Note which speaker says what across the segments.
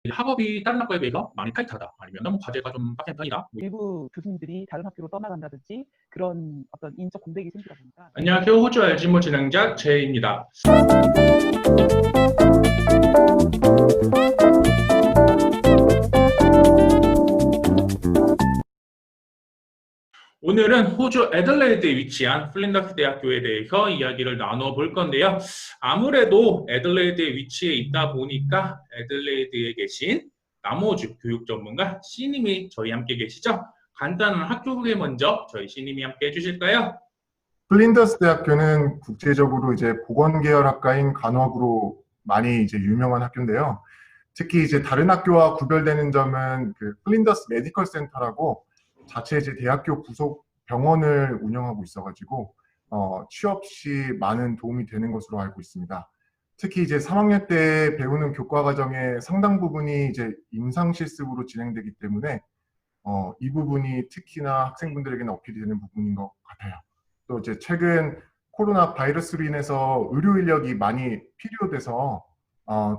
Speaker 1: 학업이 다른 학과에 비해서 많이 타이트하다. 아니면은 뭐 과제가 좀 빡센 편이다. 뭐
Speaker 2: 일부 교수님들이 다른 학교로 떠나간다든지 그런 어떤 인적 공백이 생기다 보니까.
Speaker 1: 안녕하세요. 호주 알지모 진행자 제이입니다. 오늘은 호주 애들레이드에 위치한 플린더스 대학교에 대해서 이야기를 나눠볼 건데요. 아무래도 애들레이드에 위치해 있다 보니까 애들레이드에 계신 남호주 교육 전문가 C님이 저희 함께 계시죠? 간단한 학교 소개 먼저 저희 C님이 함께 해주실까요?
Speaker 3: 플린더스 대학교는 국제적으로 이제 보건계열학과인 간호학으로 많이 이제 유명한 학교인데요. 특히 이제 다른 학교와 구별되는 점은 그 플린더스 메디컬 센터라고 자체 이제 대학교 부속 병원을 운영하고 있어가지고 취업 시 많은 도움이 되는 것으로 알고 있습니다. 특히 이제 3학년 때 배우는 교과 과정의 상당 부분이 이제 임상 실습으로 진행되기 때문에 이 부분이 특히나 학생분들에게는 어필이 되는 부분인 것 같아요. 또 이제 최근 코로나 바이러스로 인해서 의료 인력이 많이 필요돼서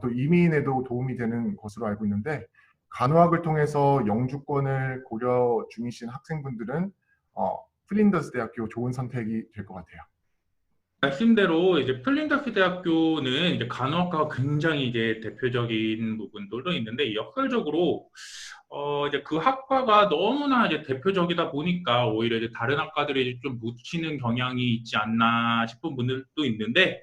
Speaker 3: 또 이민에도 도움이 되는 것으로 알고 있는데, 간호학을 통해서 영주권을 고려 중이신 학생분들은 플린더스 대학교 좋은 선택이 될 것 같아요.
Speaker 1: 말씀대로 이제 플린더스 대학교는 이제 간호학과가 굉장히 이제 대표적인 부분들도 있는데 역설적으로 이제 그 학과가 너무나 이제 대표적이다 보니까 오히려 이제 다른 학과들이 좀 묻히는 경향이 있지 않나 싶은 분들도 있는데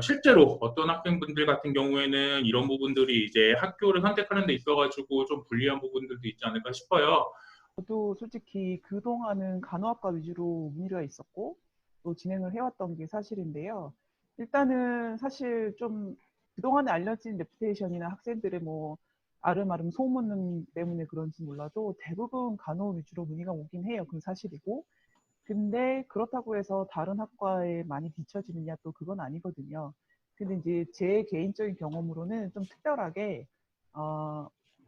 Speaker 1: 실제로 어떤 학생분들 같은 경우에는 이런 부분들이 이제 학교를 선택하는 데 있어가지고 좀 불리한 부분들도 있지 않을까 싶어요.
Speaker 2: 저도 솔직히 그동안은 간호학과 위주로 문의가 있었고 또 진행을 해왔던 게 사실인데요. 일단은 사실 좀 그동안에 알려진 레pu테이션이나 학생들의 뭐 아름아름 소문 때문에 그런지 몰라도 대부분 간호 위주로 문의가 오긴 해요. 그건 사실이고. 근데 그렇다고 해서 다른 학과에 많이 뒤처지느냐 또 그건 아니거든요. 근데 이제 제 개인적인 경험으로는 좀 특별하게 어,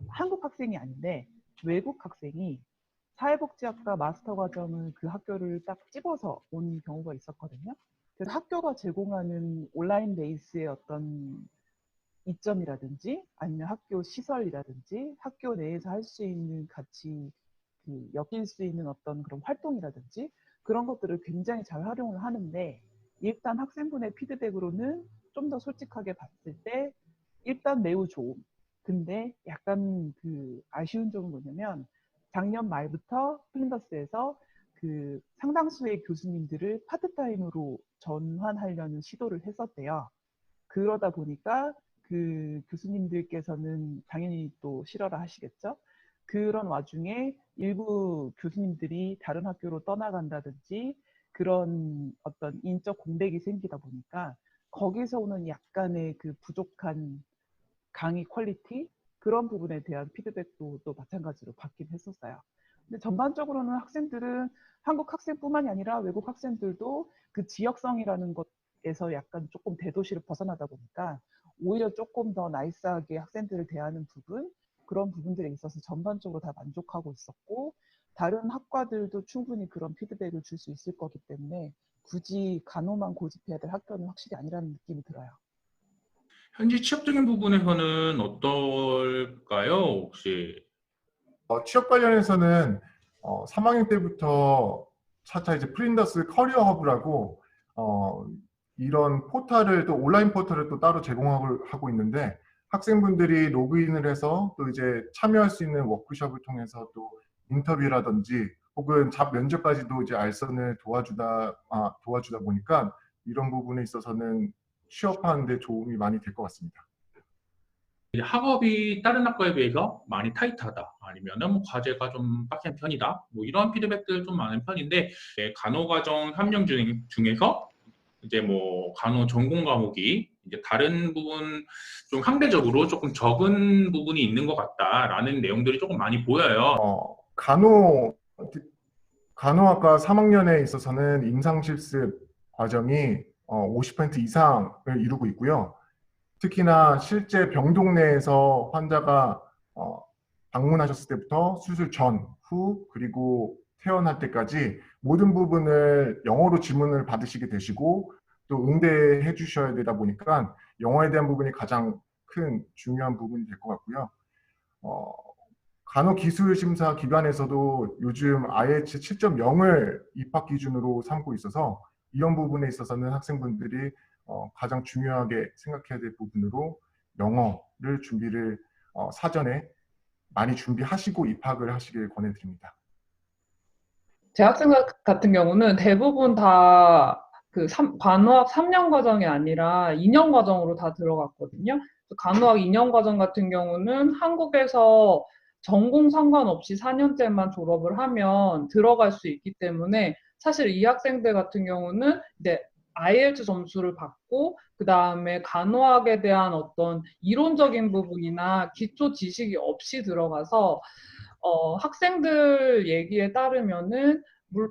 Speaker 2: 한국 학생이 아닌데 외국 학생이 사회복지학과 마스터 과정을 그 학교를 딱 집어서 온 경우가 있었거든요. 그래서 학교가 제공하는 온라인 베이스의 어떤 이점이라든지 아니면 학교 시설이라든지 학교 내에서 할 수 있는 같이 엮일 수 있는 어떤 그런 활동이라든지 그런 것들을 굉장히 잘 활용을 하는데, 일단 학생분의 피드백으로는 좀 더 솔직하게 봤을 때 일단 매우 좋음. 근데 약간 아쉬운 점은 뭐냐면 작년 말부터 플린더스에서 상당수의 교수님들을 파트타임으로 전환하려는 시도를 했었대요. 그러다 보니까 그 교수님들께서는 당연히 또 싫어라 하시겠죠. 그런 와중에 일부 교수님들이 다른 학교로 떠나간다든지 그런 어떤 인적 공백이 생기다 보니까 거기서 오는 약간의 그 부족한 강의 퀄리티, 그런 부분에 대한 피드백도 또 마찬가지로 받긴 했었어요. 근데 전반적으로는 학생들은 한국 학생뿐만이 아니라 외국 학생들도 그 지역성이라는 것에서 약간 조금 대도시를 벗어나다 보니까 오히려 조금 더 나이스하게 학생들을 대하는 부분, 그런 부분들에 있어서 전반적으로 다 만족하고 있었고, 다른 학과들도 충분히 그런 피드백을 줄 수 있을 거기 때문에 굳이 간호만 고집해야 될 학교는 확실히 아니라는 느낌이 들어요.
Speaker 1: 현지 취업적인 부분에서는 어떨까요, 혹시?
Speaker 3: 취업 관련해서는 3학년 때부터 차차 이제 플린더스 커리어 허브라고 이런 포털을, 또 온라인 포털을 또 따로 제공하고 있는데, 학생분들이 로그인을 해서 또 이제 참여할 수 있는 워크숍을 통해서 또 인터뷰라든지 혹은 잡 면접까지도 이제 알선을 도와주다 보니까 이런 부분에 있어서는 취업하는 데 도움이 많이 될 것 같습니다.
Speaker 1: 학업이 다른 학과에 비해서 많이 타이트하다. 아니면은 뭐 과제가 좀 빡센 편이다. 뭐 이런 피드백들 좀 많은 편인데 간호과정 3년 중에서 이제 뭐 간호 전공 과목이 이제 다른 부분 좀 상대적으로 조금 적은 부분이 있는 것 같다라는 내용들이 조금 많이 보여요.
Speaker 3: 간호학과 3학년에 있어서는 임상실습 과정이 50% 이상을 이루고 있고요. 특히나 실제 병동 내에서 환자가 방문하셨을 때부터 수술 전, 후, 그리고 퇴원할 때까지 모든 부분을 영어로 질문을 받으시게 되시고 또 응대해 주셔야 되다 보니까 영어에 대한 부분이 가장 큰 중요한 부분이 될 것 같고요. 간호기술심사 기관에서도 요즘 IH 7.0을 입학 기준으로 삼고 있어서 이런 부분에 있어서는 학생분들이 가장 중요하게 생각해야 될 부분으로 영어를 준비를 사전에 많이 준비하시고 입학을 하시길 권해드립니다.
Speaker 4: 제 학생 같은 경우는 대부분 다 그 간호학 3년 과정이 아니라 2년 과정으로 다 들어갔거든요. 간호학 2년 과정 같은 경우는 한국에서 전공 상관없이 4년제만 졸업을 하면 들어갈 수 있기 때문에 사실 이 학생들 같은 경우는 이제 IELTS 점수를 받고 그 다음에 간호학에 대한 어떤 이론적인 부분이나 기초 지식이 없이 들어가서 학생들 얘기에 따르면은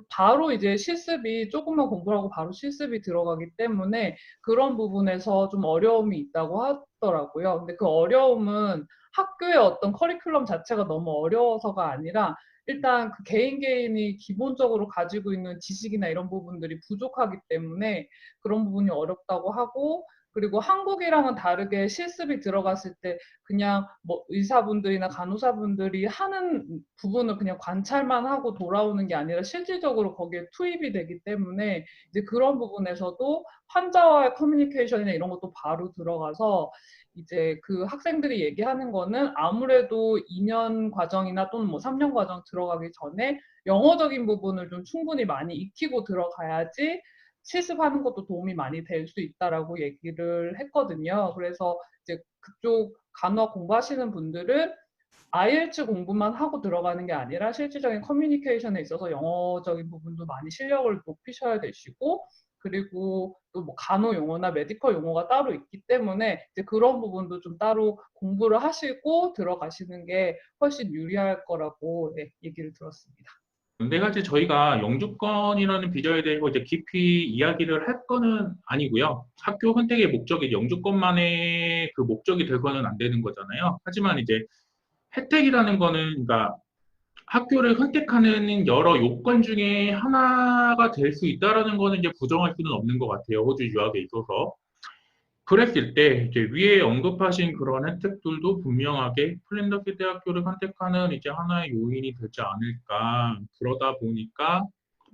Speaker 4: 바로 이제 실습이 조금만 공부를 하고 바로 실습이 들어가기 때문에 그런 부분에서 좀 어려움이 있다고 하더라고요. 근데 그 어려움은 학교의 어떤 커리큘럼 자체가 너무 어려워서가 아니라 일단 그 개인이 기본적으로 가지고 있는 지식이나 이런 부분들이 부족하기 때문에 그런 부분이 어렵다고 하고, 그리고 한국이랑은 다르게 실습이 들어갔을 때 그냥 뭐 의사분들이나 간호사분들이 하는 부분을 그냥 관찰만 하고 돌아오는 게 아니라 실질적으로 거기에 투입이 되기 때문에 이제 그런 부분에서도 환자와의 커뮤니케이션이나 이런 것도 바로 들어가서 이제 그 학생들이 얘기하는 거는 아무래도 2년 과정이나 또는 뭐 3년 과정 들어가기 전에 영어적인 부분을 좀 충분히 많이 익히고 들어가야지 실습하는 것도 도움이 많이 될 수 있다라고 얘기를 했거든요. 그래서 이제 그쪽 간호학 공부하시는 분들은 IELTS 공부만 하고 들어가는 게 아니라 실질적인 커뮤니케이션에 있어서 영어적인 부분도 많이 실력을 높이셔야 되시고, 그리고 또 뭐 간호 용어나 메디컬 용어가 따로 있기 때문에 이제 그런 부분도 좀 따로 공부를 하시고 들어가시는 게 훨씬 유리할 거라고 얘기를 들었습니다.
Speaker 1: 네 가지 저희가 영주권이라는 비자에 대해서 이제 깊이 이야기를 할 거는 아니고요. 학교 선택의 목적이 영주권만의 그 목적이 되고는 안 되는 거잖아요. 하지만 이제 혜택이라는 거는 그러니까 학교를 선택하는 여러 요건 중에 하나가 될 수 있다라는 거는 이제 부정할 수는 없는 것 같아요. 호주 유학에 있어서. 그랬을 때 이제 위에 언급하신 그런 혜택들도 분명하게 플랜더스 대학교를 선택하는 이제 하나의 요인이 되지 않을까. 그러다 보니까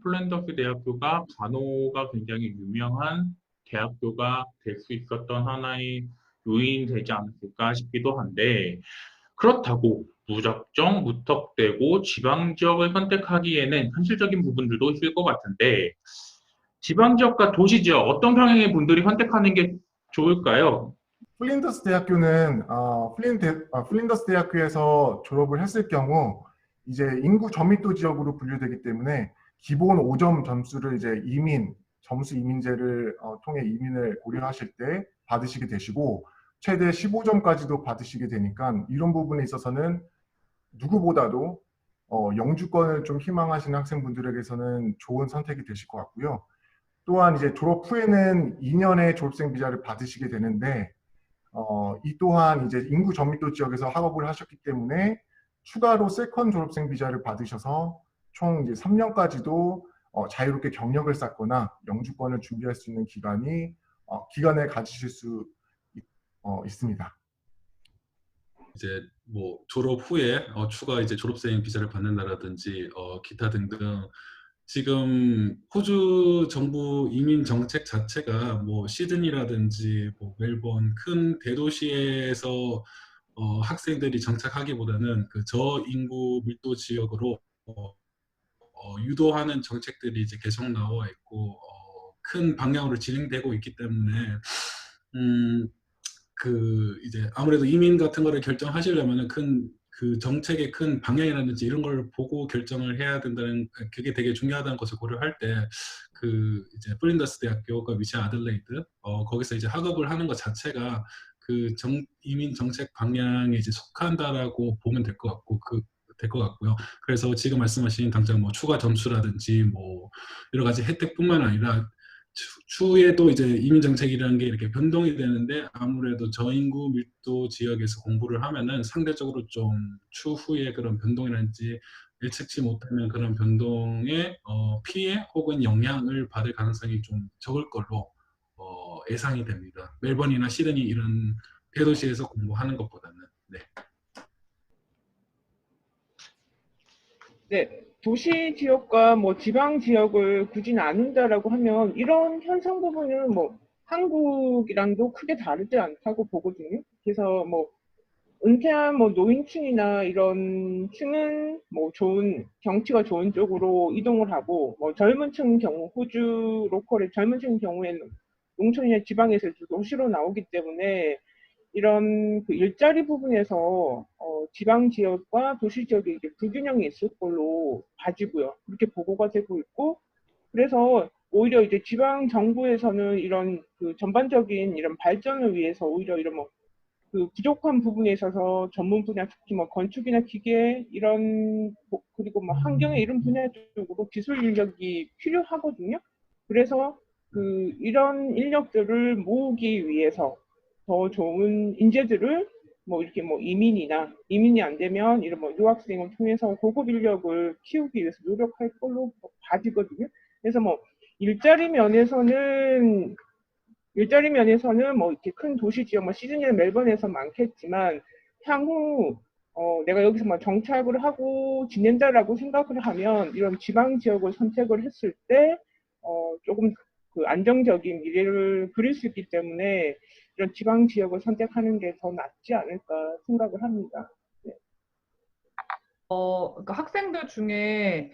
Speaker 1: 플랜더스 대학교가 간호가 굉장히 유명한 대학교가 될 수 있었던 하나의 요인이 되지 않았을까 싶기도 한데, 그렇다고 무작정 무턱대고 지방 지역을 선택하기에는 현실적인 부분들도 있을 것 같은데, 지방 지역과 도시 지역 어떤 경향의 분들이 선택하는 게 좋을까요?
Speaker 3: 플린더스 대학교는 플린더스 대학교에서 졸업을 했을 경우 이제 인구 저밀도 지역으로 분류되기 때문에 기본 5점 점수를 이제 점수 이민제를 통해 이민을 고려하실 때 받으시게 되시고 최대 15점까지도 받으시게 되니까 이런 부분에 있어서는 누구보다도 영주권을 좀 희망하시는 학생분들에게서는 좋은 선택이 되실 것 같고요. 또한 이제 졸업 후에는 2년의 졸업생 비자를 받으시게 되는데 이 또한 이제 인구 저밀도 지역에서 학업을 하셨기 때문에 추가로 세컨 졸업생 비자를 받으셔서 총 이제 3년까지도 자유롭게 경력을 쌓거나 영주권을 준비할 수 있는 기간을 가지실 수 있습니다.
Speaker 5: 이제 뭐 졸업 후에 추가 이제 졸업생 비자를 받는다라든지 기타 등등 지금 호주 정부 이민 정책 자체가 뭐 시드니라든지 뭐 멜번 큰 대도시에서 학생들이 정착하기보다는 그 저인구 밀도 지역으로 유도하는 정책들이 이제 계속 나와 있고 큰 방향으로 진행되고 있기 때문에 그 이제 아무래도 이민 같은 거를 결정하시려면은 그 정책의 큰 방향이라든지 이런 걸 보고 결정을 해야 된다는 그게 되게 중요하다는 것을 고려할 때 그 이제 플린더스 대학교가 위치한 아들레이드 거기서 이제 학업을 하는 것 자체가 그 이민 정책 방향에 이제 속한다라고 보면 될 것 같고 될 것 같고요. 그래서 지금 말씀하신 당장 뭐 추가 점수라든지 뭐 여러 가지 혜택뿐만 아니라 추후에도 이제 이민 정책이라는 게 이렇게 변동이 되는데 아무래도 저인구 밀도 지역에서 공부를 하면은 상대적으로 좀 추후에 그런 변동이라든지 예측치 못하는 그런 변동의 피해 혹은 영향을 받을 가능성이 좀 적을 걸로 예상이 됩니다. 멜번이나 시드니 이런 대도시에서 공부하는 것보다는. 네.
Speaker 6: 네, 도시 지역과 뭐 지방 지역을 굳이 나눈다라고 하면 이런 현상 부분은 뭐 한국이랑도 크게 다르지 않다고 보거든요. 그래서 뭐 은퇴한 뭐 노인층이나 이런 층은 뭐 좋은 경치가 좋은 쪽으로 이동을 하고 뭐 젊은 층 경우 호주 로컬의 젊은 층 경우에는 농촌이나 지방에서 도시로 나오기 때문에 이런 그 일자리 부분에서 지방 지역과 도시 지역에 이제 불균형이 있을 걸로 봐지고요. 그렇게 보고가 되고 있고 그래서 오히려 이제 지방 정부에서는 이런 그 전반적인 이런 발전을 위해서 오히려 이런 뭐 그 부족한 부분에 있어서 전문 분야 특히 뭐 건축이나 기계 이런 그리고 뭐 환경의 이런 분야 쪽으로 기술 인력이 필요하거든요. 그래서 그 이런 인력들을 모으기 위해서 더 좋은 인재들을 뭐 이렇게 뭐 이민이 안 되면 이런 뭐 유학생을 통해서 고급 인력을 키우기 위해서 노력할 걸로 봐지거든요. 그래서 뭐 일자리 면에서는 뭐 이렇게 큰 도시 지역, 뭐 시드니나 멜번에서 많겠지만 향후 내가 여기서 뭐 정착을 하고 지낸다라고 생각을 하면 이런 지방 지역을 선택을 했을 때 조금 그 안정적인 미래를 그릴 수 있기 때문에 이런 지방 지역을 선택하는 게 더 낫지 않을까 생각을 합니다. 네.
Speaker 4: 그러니까 학생들 중에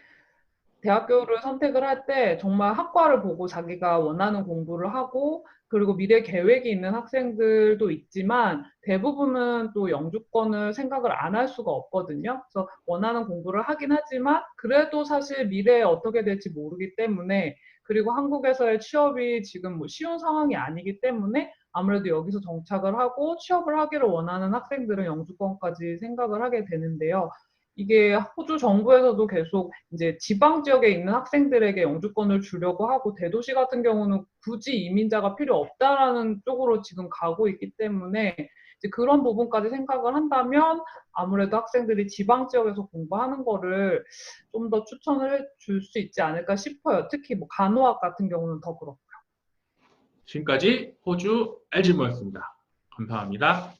Speaker 4: 대학교를 선택을 할 때 정말 학과를 보고 자기가 원하는 공부를 하고 그리고 미래 계획이 있는 학생들도 있지만 대부분은 또 영주권을 생각을 안 할 수가 없거든요. 그래서 원하는 공부를 하긴 하지만 그래도 사실 미래에 어떻게 될지 모르기 때문에 그리고 한국에서의 취업이 지금 뭐 쉬운 상황이 아니기 때문에 아무래도 여기서 정착을 하고 취업을 하기를 원하는 학생들은 영주권까지 생각을 하게 되는데요. 이게 호주 정부에서도 계속 이제 지방 지역에 있는 학생들에게 영주권을 주려고 하고 대도시 같은 경우는 굳이 이민자가 필요 없다라는 쪽으로 지금 가고 있기 때문에 이제 그런 부분까지 생각을 한다면 아무래도 학생들이 지방 지역에서 공부하는 거를 좀 더 추천을 줄 수 있지 않을까 싶어요. 특히 뭐 간호학 같은 경우는 더 그렇고.
Speaker 1: 지금까지 호주 LG모였습니다. 감사합니다.